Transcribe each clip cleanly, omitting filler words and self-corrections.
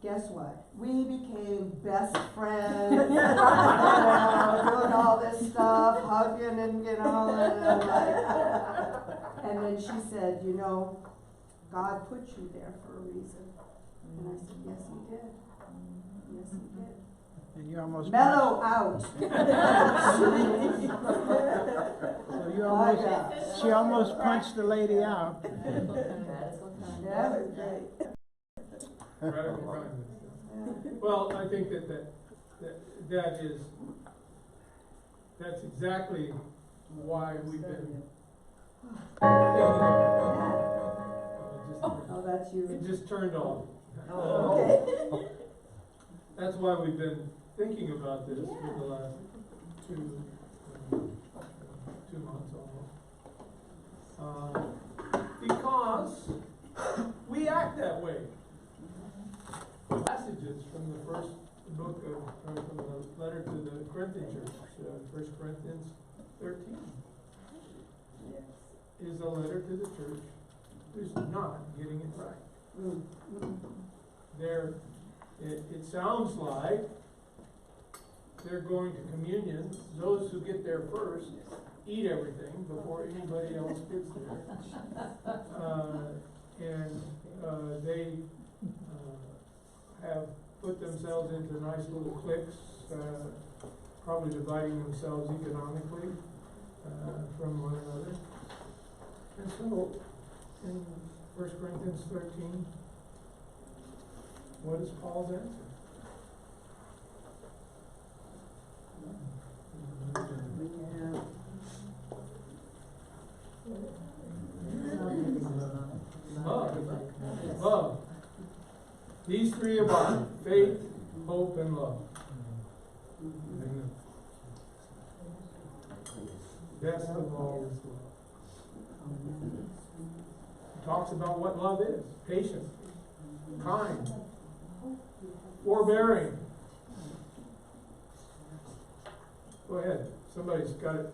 guess what? We became best friends, you know, doing all this stuff, hugging and, you know, and I'm like, and then she said, you know, God put you there for a reason. And I said, yes, he did. Yes, he did. And you almost Mellow out. so you almost she almost punched the lady out. That was great. Radical kindness. Well, I think that's exactly why we've been thinking Oh, that's you. it just turned on. Oh, okay. That's why we've been thinking about this for the last two months almost. Because we act that way. Passages from the first book from the letter to the Corinthian church, 1 Corinthians 13, is a letter to the church who's not getting it right. It sounds like they're going to communion. Those who get there first eat everything before anybody else gets there. And they have put themselves into nice little cliques, probably dividing themselves economically from one another. And so, in 1 Corinthians 13, what is Paul's answer? Love. These three abide: faith, hope, and love. And the best of all is love. He talks about what love is: patient, kind, forbearing. Go ahead. Somebody's got it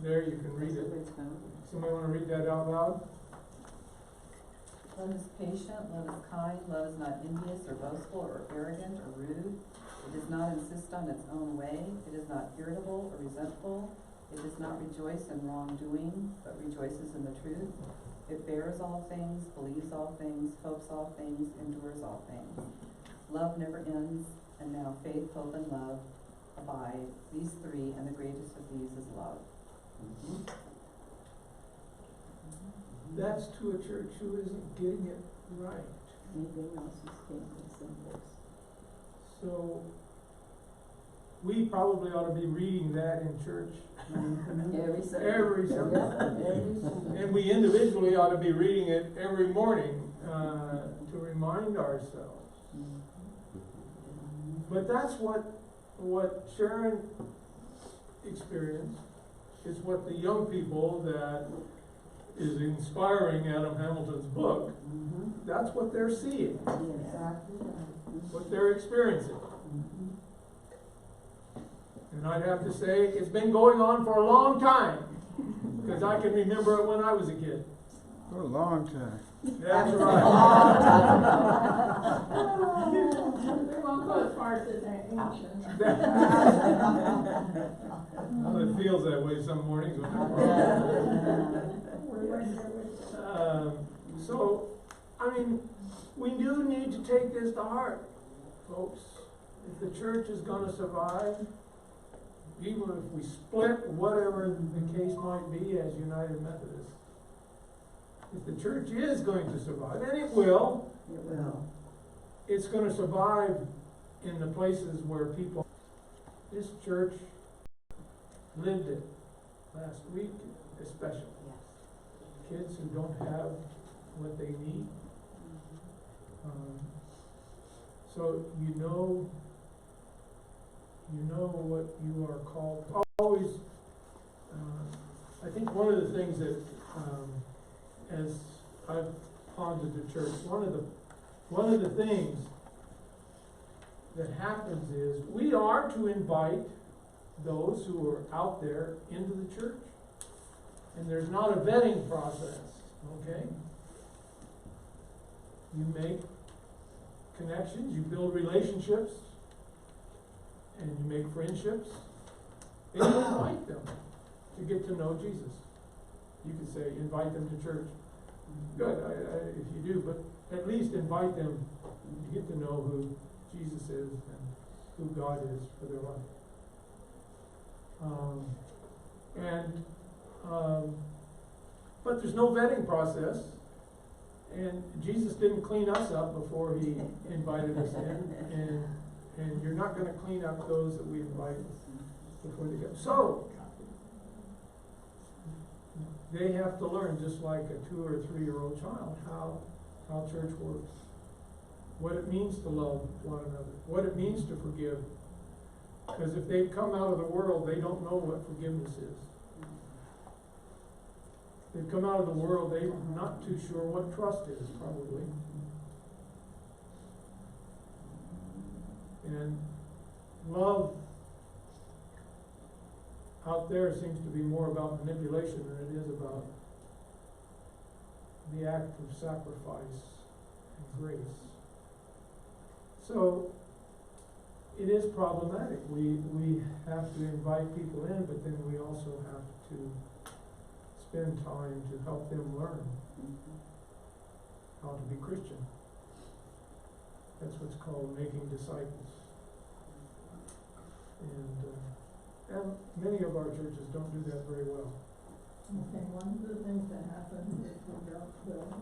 there. You can read it. Somebody want to read that out loud? Love is patient, love is kind, love is not envious or boastful or arrogant or rude. It does not insist on its own way. It is not irritable or resentful. It does not rejoice in wrongdoing, but rejoices in the truth. It bears all things, believes all things, hopes all things, endures all things. Love never ends, and now faith, hope, and love abide. These three, and the greatest of these is love. That's to a church who isn't getting it right. Anything else is taken someplace. So we probably ought to be reading that in church Every Sunday. every Sunday. Every Sunday. And we individually ought to be reading it every morning to remind ourselves. But that's what Sharon experienced. Is what the young people that is inspiring Adam Hamilton's book, that's what they're seeing, what they're experiencing. And I'd have to say, it's been going on for a long time, because I can remember it when I was a kid. For a long time. That's right. We won't go as far as they're ancient. Well, it feels that way some mornings when so, I mean, we do need to take this to heart, folks. If the church is going to survive, even if we split, whatever the case might be as United Methodists, if the church is going to survive, and it will, it's going to survive in the places where people, this church lived it last week, especially. Kids who don't have what they need. So you know what you are called. Always, I think one of the things that, as I've pondered the church, one of the things that happens is we are to invite those who are out there into the church. And there's not a vetting process, okay? You make connections, you build relationships, and you make friendships, and you invite them to get to know Jesus. You could say, invite them to church. Good, if you do, but at least invite them to get to know who Jesus is and who God is for their life. But there's no vetting process, and Jesus didn't clean us up before he invited us in, and you're not going to clean up those that we invite before they go. So they have to learn, just like a 2 or 3-year-old child, how church works, what it means to love one another, what it means to forgive. Because if they've come out of the world, they don't know what forgiveness is. They've come out of the world, they're not too sure what trust is, probably. And love out there seems to be more about manipulation than it is about the act of sacrifice and grace. So it is problematic. We have to invite people in, but then we also have to spend time to help them learn how to be Christian. That's what's called making disciples. And many of our churches don't do that very well. Okay, one of the things that happens is we don't fill up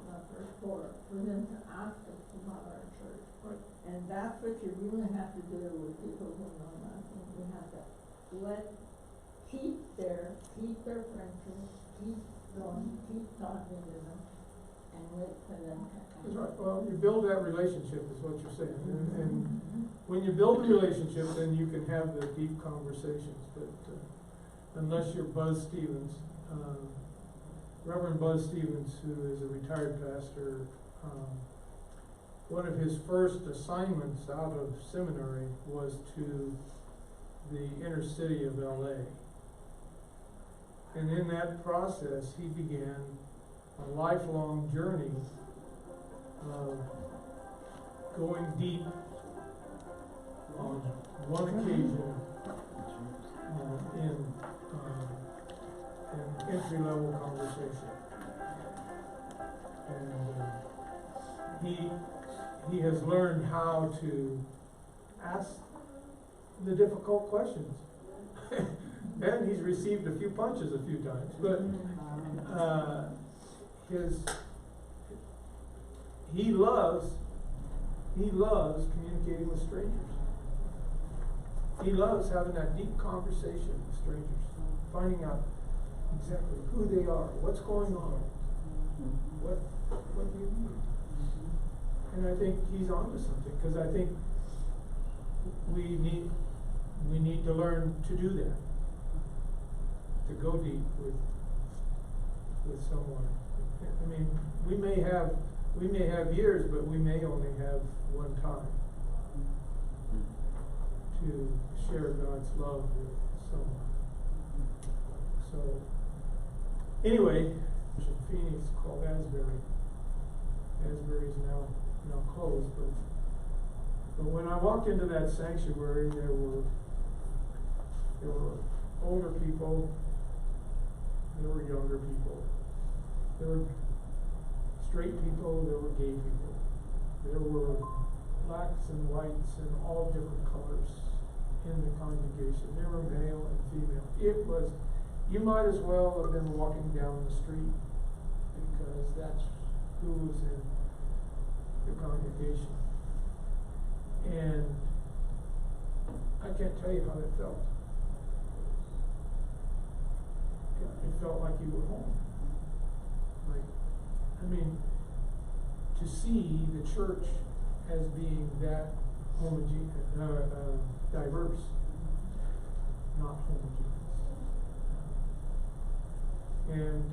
for them to ask us about our church. Right. And that's what you really have to do with people who know nothing. You have to keep their friendship, keep going, keep talking to them, and wait for them to come. That's right. Well, you build that relationship is what you're saying. And when you build a relationship, then you can have the deep conversations. But unless you're Buzz Stevens, Reverend Buzz Stevens, who is a retired pastor, one of his first assignments out of seminary was to the inner city of LA. And in that process, he began a lifelong journey of going deep on one occasion in entry-level conversation. And he has learned how to ask the difficult questions. And he's received a few punches a few times, but he loves communicating with strangers. He loves having that deep conversation with strangers, finding out exactly who they are, what's going on, what do you need. And I think he's onto something, because I think we need to learn to do that, to go deep with someone. I mean, we may have years, but we may only have one time to share God's love with someone. So, anyway, Phoenix called Asbury. Asbury's now closed, but when I walked into that sanctuary, there were older people, there were younger people, there were straight people, there were gay people, there were blacks and whites and all different colors in the congregation. There were male and female. You might as well have been walking down the street, because that's who was in the congregation. And I can't tell you how that felt. It felt like you were home. To see the church as being that diverse, not homogeneous. And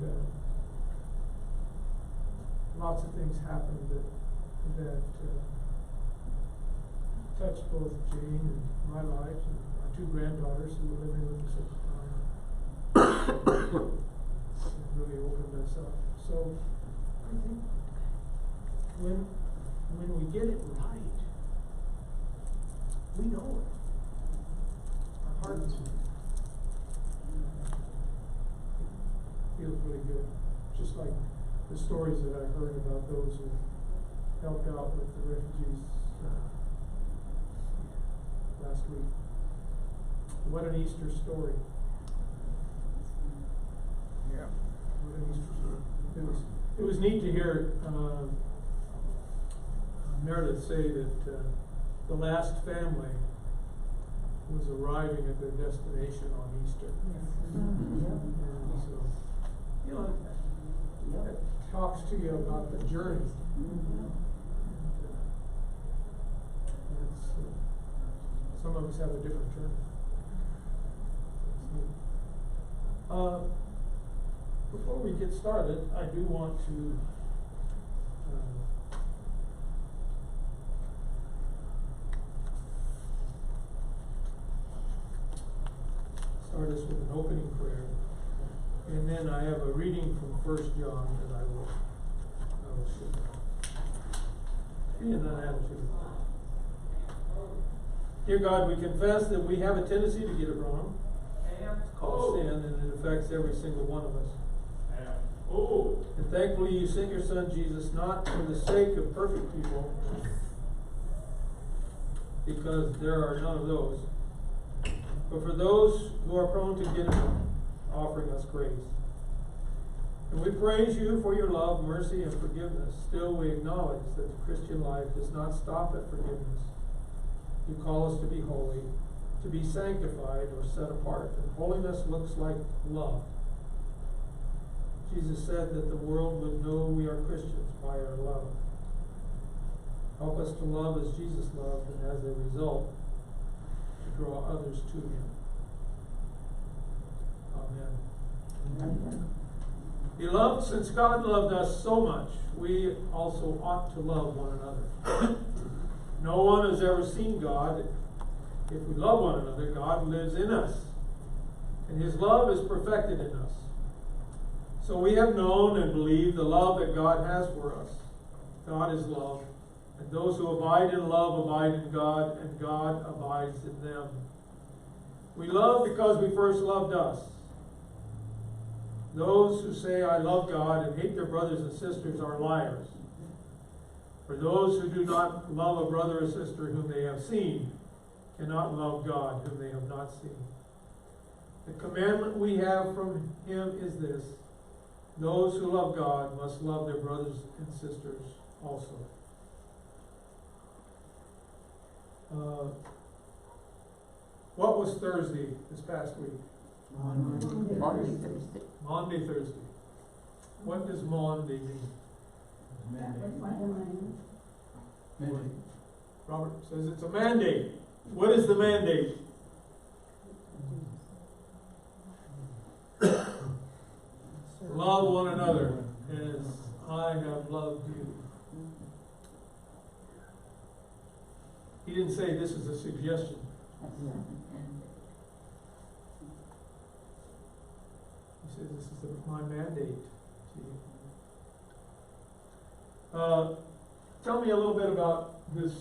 lots of things happened that touched both Jane and my lives, and our 2 granddaughters who were living with us at the time. It really opened us up. So I think when we get it right, We know it. Our hearts feels really good. Just like the stories that I heard about those who helped out with the refugees last week. What an Easter story. Yeah. What an Easter story. It was neat to hear Meredith say that the last family was arriving at their destination on Easter. And so, you know, it talks to you about the journey. It's, some of us have a different journey. Before we get started, I do want to start us with an opening prayer, and then I have a reading from 1 John that I will share. And an attitude. Dear God, we confess that we have a tendency to get it wrong. It's called sin, and it affects every single one of us. And thankfully you sent your Son Jesus not for the sake of perfect people, because there are none of those, but for those who are prone to get it wrong, offering us grace. And we praise you for your love, mercy, and forgiveness. Still, we acknowledge that the Christian life does not stop at forgiveness. You call us to be holy, to be sanctified or set apart. And holiness looks like love. Jesus said that the world would know we are Christians by our love. Help us to love as Jesus loved, and as a result, to draw others to him. Amen. Beloved, since God loved us so much, we also ought to love one another. No one has ever seen God. If we love one another, God lives in us, and his love is perfected in us. So we have known and believed the love that God has for us. God is love, and those who abide in love abide in God, and God abides in them. We love because we first loved us. Those who say, I love God, and hate their brothers and sisters are liars. For those who do not love a brother or sister whom they have seen cannot love God whom they have not seen. The commandment we have from him is this: those who love God must love their brothers and sisters also. What was Thursday this past week? Maundy Thursday. Maundy Thursday. What does Maundy mean? Robert says it's a mandate. What is the mandate? Love one another as I have loved you. He didn't say this is a suggestion. He says this is my mandate to you. Tell me a little bit about this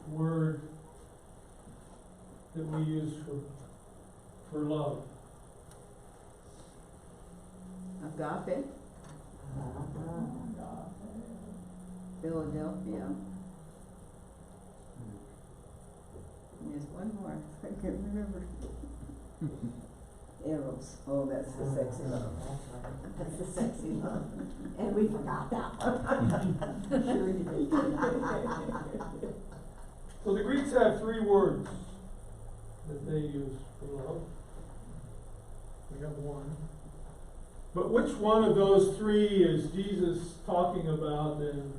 word that we use for love. Agape. Philadelphia. And there's one more. I can't remember. Eros. Oh, that's the sexy love. That's the sexy love. And we forgot that one. Sure you did. So the Greeks have 3 words that they use for love. We have 1. But which one of those 3 is Jesus talking about, and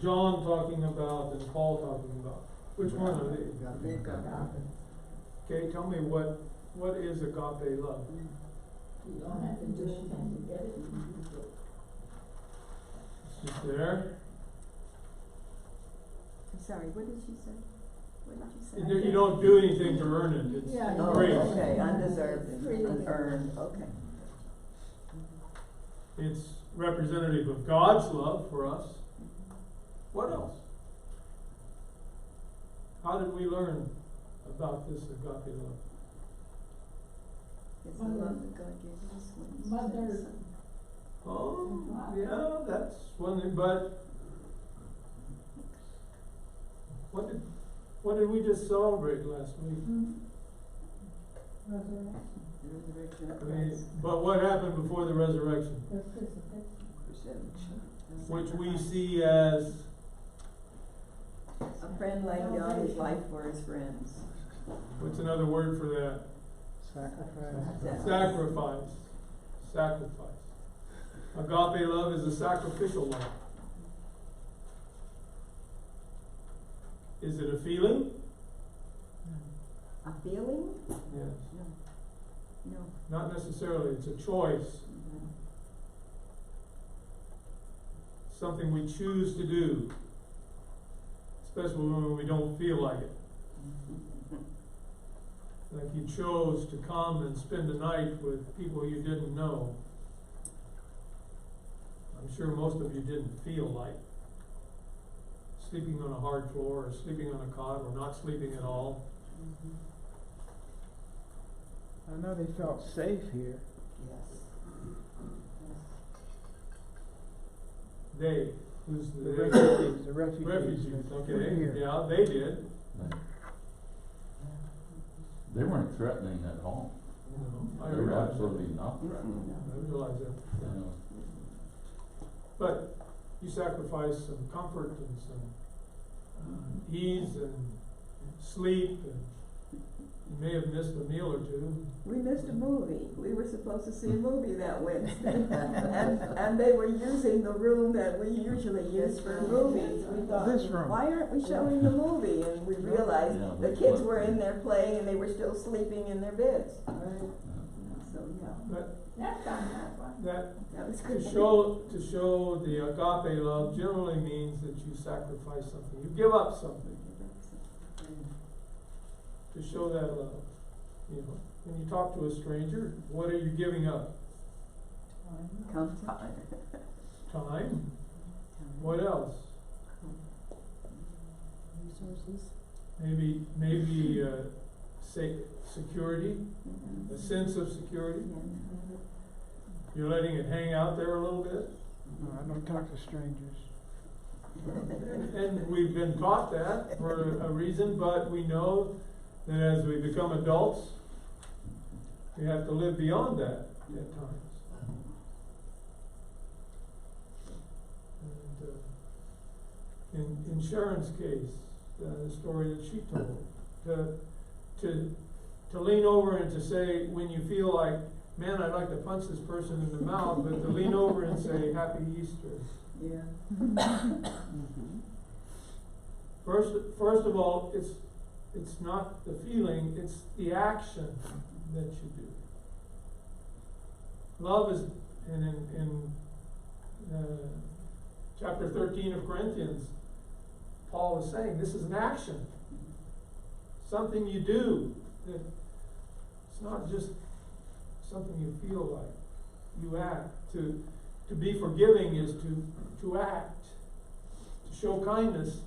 John talking about, and Paul talking about? Which one are they? Okay, tell me what is agape love? You don't have to do anything to get it. It's just there. I'm sorry, what did she say? What did you say? You don't do anything to earn it. It's Oh, grace. okay, undeserved, unearned, okay. It's representative of God's love for us. What else? How did we learn about this agape love? It's the love that God gave us when He sent Mother. His Son. Oh, yeah, that's one thing, but what did we just celebrate last week? Resurrection, The resurrection of I mean, Christ. but what happened before the resurrection? the crucifixion. Crucifixion. Which we see as, A friend laying down his life for his friends. what's another word for that? Sacrifice. Sacrifice. Sacrifice. Agape love is a sacrificial love. Is it a feeling? A feeling? Yes. No. Not necessarily. It's a choice. Something we choose to do. Especially when we don't feel like it. Like you chose to come and spend the night with people you didn't know. I'm sure most of you didn't feel like sleeping on a hard floor or sleeping on a cot or not sleeping at all. I know they felt safe here. Yes. They, who's The the refugees, the refugees. refugees, We're okay, here. yeah, they did. They weren't threatening at all. I They were realize absolutely that. not threatening. I realize that. You know, But you sacrifice some comfort and some ease and sleep, and you may have missed a meal or two. We missed a movie. We were supposed to see a movie that Wednesday. and they were using the room that we usually use for movies. We thought, This room. why aren't we showing the movie? And we realized Yeah, the they kids put- were in there playing and they were still sleeping in their beds. yeah. So, yeah, But That sounds like one. that, that was to good. show the agape love generally means that you sacrifice something, you give up something to show that love. You know, when you talk to a stranger, what are you giving up? Come Time. What else? Resources. Maybe security, a sense of security. You're letting it hang out there a little bit. No, I don't talk to strangers. And we've been taught that for a reason, but we know that as we become adults, we have to live beyond that at times. And in Sharon's case, the story that she told, to lean over and to say, when you feel like, man, I'd like to punch this person in the mouth, but to lean over and say, Happy Easter. Yeah. First of all, it's not the feeling, it's the action that you do. Love is, and in chapter 13 of Corinthians, Paul is saying this is an action. Something you do. It's not just something you feel like. You act. To be forgiving is to act. To show kindness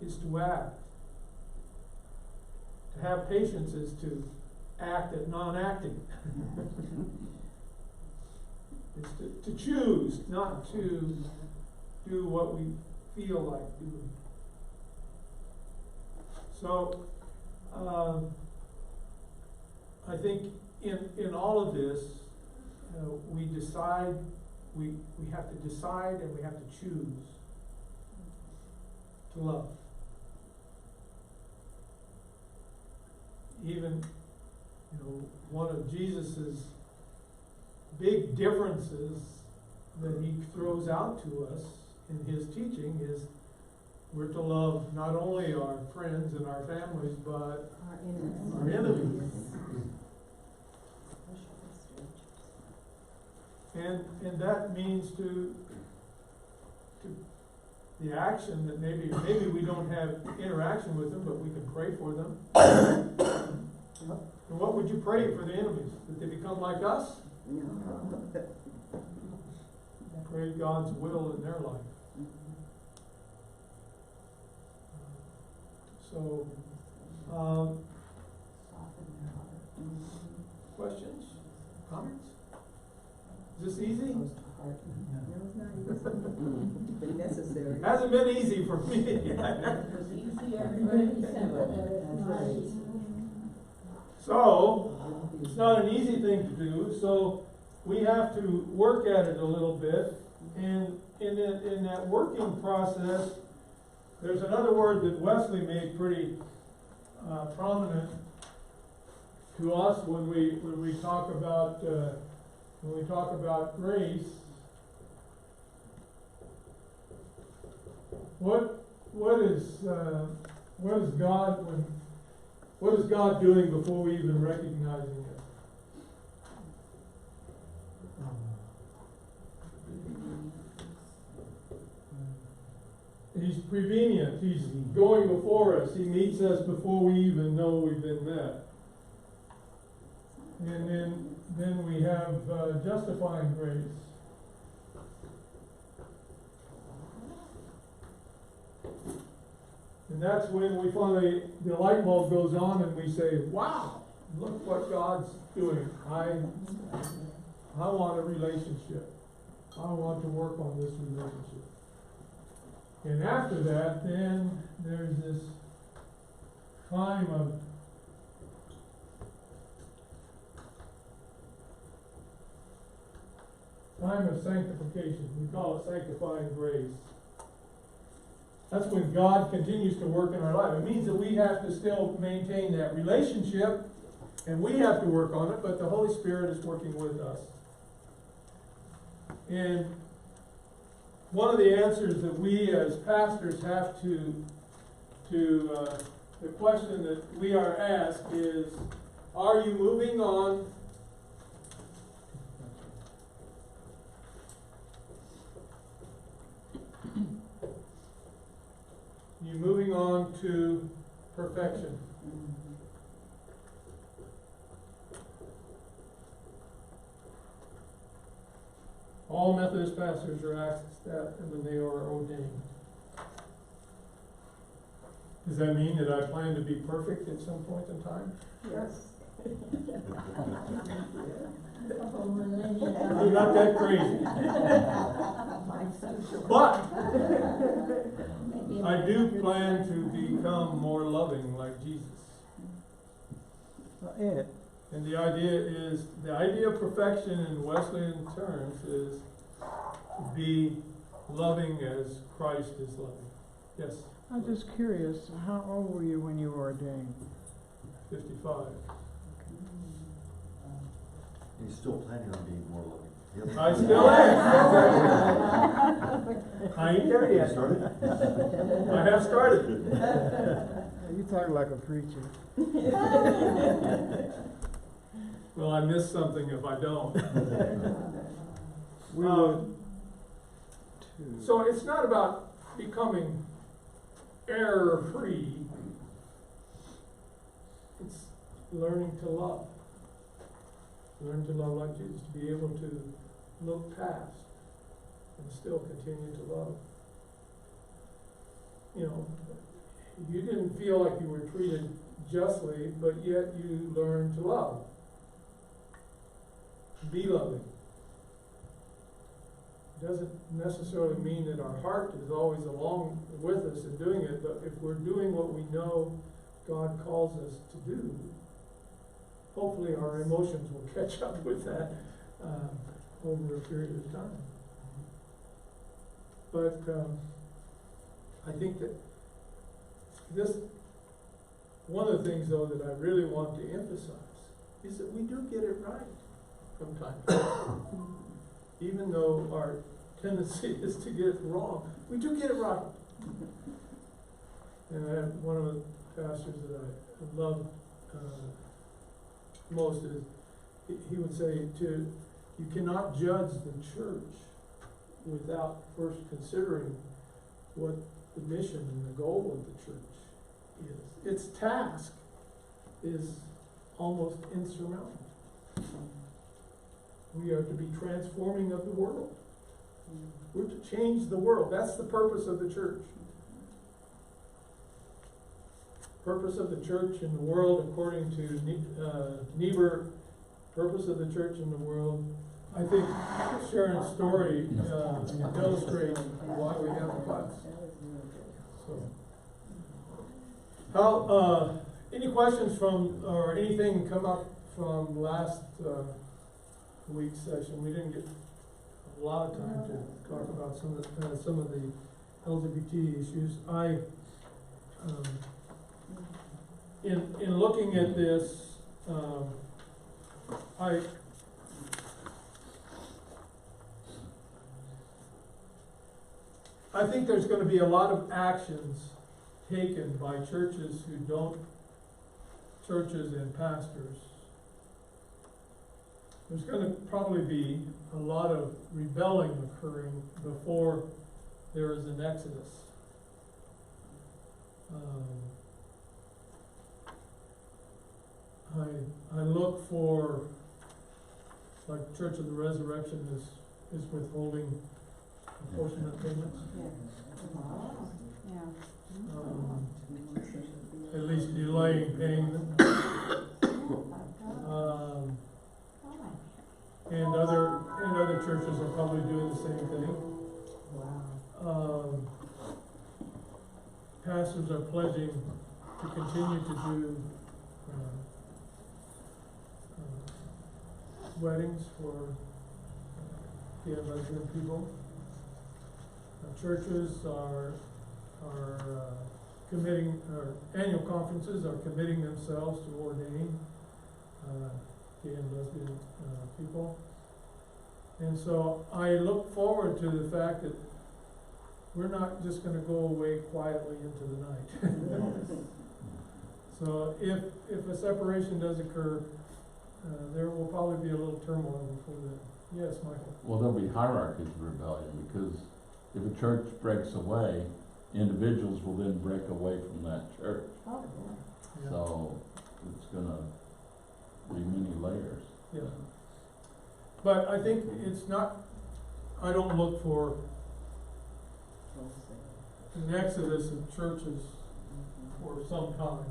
is to act. To have patience is to act at non-acting. It's to choose, not to do what we feel like doing. So, I think in all of this, we decide, we have to decide and we have to choose to love. Even, one of Jesus's big differences that he throws out to us in his teaching is we're to love not only our friends and our families, but our enemies. And that means to the action that maybe we don't have interaction with them, but we can pray for them. And what would you pray for the enemies? That they become like us? No. Pray God's will in their life. So Questions? Comments? Is this easy? No, it's not easy, but necessary. Hasn't been easy for me. Easy, everybody said it, it's not easy. So, it's not an easy thing to do, so we have to work at it a little bit. And in that working process, there's another word that Wesley made pretty prominent to us when we talk about grace. What is God doing before we even recognizing it? He's prevenient. He's going before us. He meets us before we even know we've been met. And then we have justifying grace. And that's when we finally, the light bulb goes on and we say, wow, look what God's doing. I want a relationship. I want to work on this relationship. And after that, then there's this time of sanctification. We call it sanctifying grace. That's when God continues to work in our life. It means that we have to still maintain that relationship, and we have to work on it, but the Holy Spirit is working with us. And one of the answers that we as pastors have to the question that we are asked is, are you moving on to perfection? All Methodist pastors are asked that when they are ordained. Does that mean that I plan to be perfect at some point in time? Yes. I'm not that crazy. But I do plan to become more loving like Jesus. Well, Ed, And the idea of perfection in Wesleyan terms is to be loving as Christ is loving. Yes, I'm just curious, how old were you when you were ordained? 55. He's still planning on being more loving. Yep. I still am. I ain't there You yet. started? I have started. You talk like a preacher. Well, I miss something if I don't. We would too. So it's not about becoming error-free. It's learning to love. Learn to love like Jesus, to be able to look past and still continue to love. You know, you didn't feel like you were treated justly, but yet you learned to love. Be loving. Doesn't necessarily mean that our heart is always along with us in doing it, but if we're doing what we know God calls us to do, hopefully our emotions will catch up with that over a period of time. But I think that one of the things, though, that I really want to emphasize is that we do get it right from time to time. Even though our tendency is to get it wrong, we do get it right. And I have one of the pastors that I love most is, he would say, you cannot judge the church without first considering what the mission and the goal of the church is. Its task is almost insurmountable. We are to be transforming of the world. We're to change the world. That's the purpose of the church. purpose of the church in the world according to Niebuhr, purpose of the church in the world. I think Sharon's story illustrates why we have a class. So, how, any questions from, or anything come up from last week's session? We didn't get a lot of time to talk about some of the LGBT issues. In looking at this, I think there's going to be a lot of actions taken by churches churches and pastors. There's going to probably be a lot of rebelling occurring before there is an exodus. I look for, like Church of the Resurrection is withholding apportionment payments. At least delaying paying them. And other churches are probably doing the same thing. Pastors are pledging to continue to do weddings for gay and lesbian people. Churches are committing, or annual conferences are committing themselves to ordain gay and lesbian people. And so I look forward to the fact that we're not just going to go away quietly into the night. So if a separation does occur, there will probably be a little turmoil before that. Yes, Michael? Well, there'll be hierarchies of rebellion, because if a church breaks away, individuals will then break away from that church. Oh, Yeah. So it's gonna be many layers. Yeah. But I think it's not, I don't look for an exodus of churches for some time.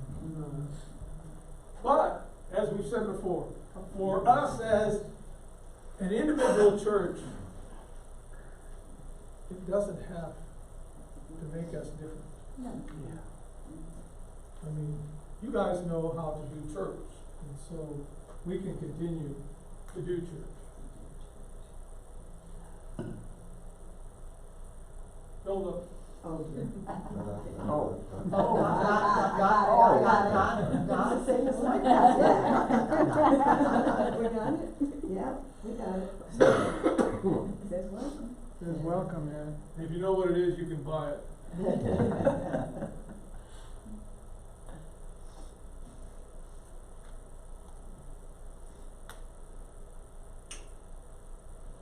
But, as we've said before, for us as an individual church, it doesn't have to make us different. I mean, you guys know how to do church, and so we can continue to do church. Don't look. Oh, dear. Not the same as like that. We got it? Yeah, we got it. Says welcome. Says welcome, yeah. If you know what it is, you can buy it.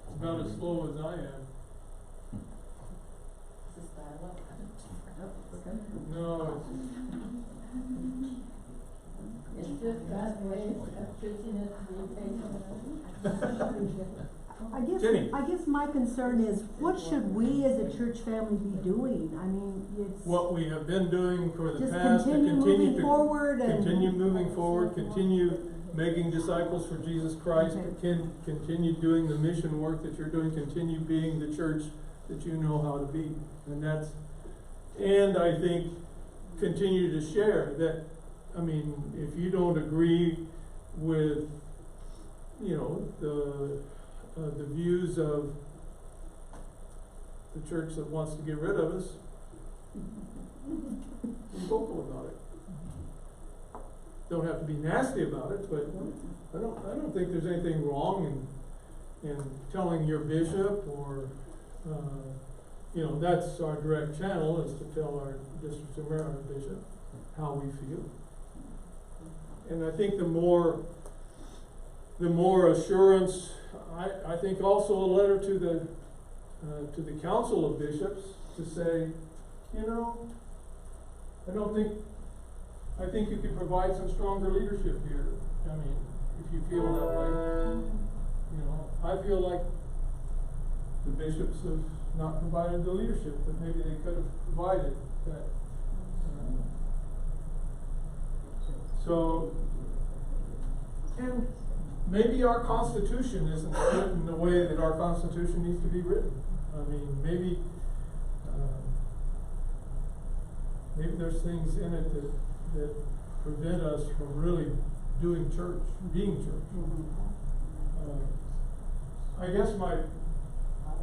It's about as slow as I am. This is dial-up. No, it's just that way, teaching it to be patient. Jenny. I guess my concern is, what should we as a church family be doing? I mean, it's what we have been doing for the just past, to continue continue moving forward and. continue moving forward, continue making disciples for Jesus Christ, continue doing the mission work that you're doing, continue being the church that you know how to be. And I think continue to share that. I mean, if you don't agree with, the views of the church that wants to get rid of us, be vocal about it. Don't have to be nasty about it, but I don't think there's anything wrong in telling your bishop or, that's our direct channel, is to tell our district American bishop how we feel. And I think the more assurance, I think also a letter to the council of bishops to say, I think you could provide some stronger leadership here. I mean, if you feel that way, I feel like the bishops have not provided the leadership that maybe they could have provided. That So, and maybe our Constitution isn't written the way that our Constitution needs to be written. I mean, maybe there's things in it that prevent us from really doing church, being church. I guess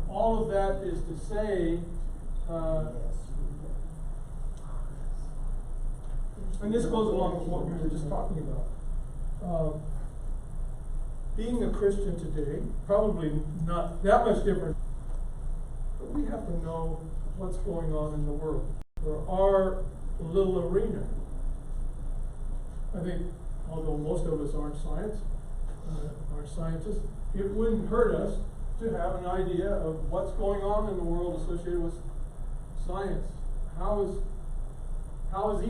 all of that is to say, and this goes along with what we were just talking about. Being a Christian today, probably not that much different, but we have to know what's going on in the world. For our little arena. I think, although most of us aren't scientists, it wouldn't hurt us to have an idea of what's going on in the world associated with science. How is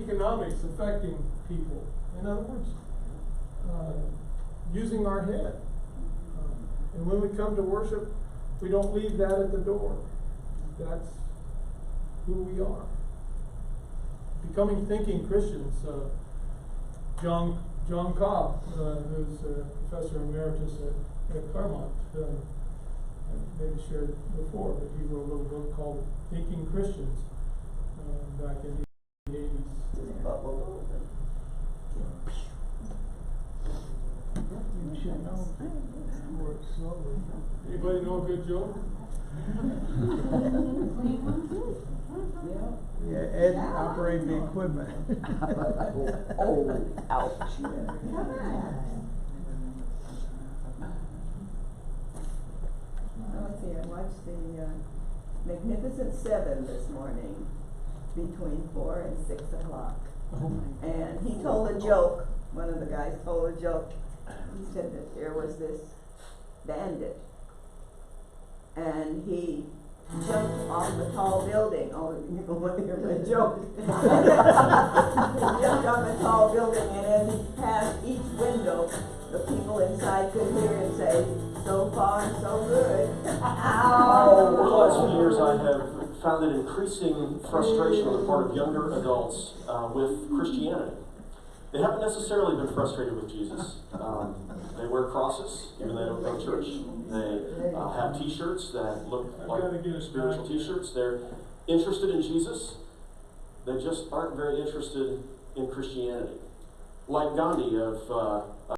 economics affecting people? In other words, using our head. And when we come to worship, we don't leave that at the door. That's who we are. Becoming thinking Christians. John Cobb, who's a professor emeritus at Claremont, I maybe shared before, but he wrote a little book called Thinking Christians back in the 80s. You should know. Work slowly. Anybody know a good joke? Yeah, Ed operating the equipment. Oh, ouch. Let's see, I watched the Magnificent Seven this morning between 4 and 6 o'clock. And he told a joke, one of the guys told a joke. He said that there was this bandit and he jumped off the tall building. Oh, you don't want to hear my joke. He jumped off a tall building, and as he passed each window, the people inside could hear him say, "So far, so good." Ow! Over the last few years, I have found an increasing frustration on the part of younger adults with Christianity. They haven't necessarily been frustrated with Jesus. They wear crosses, even though they don't go to church. They have T-shirts that look like spiritual T-shirts. They're interested in Jesus. They just aren't very interested in Christianity. Like Gandhi of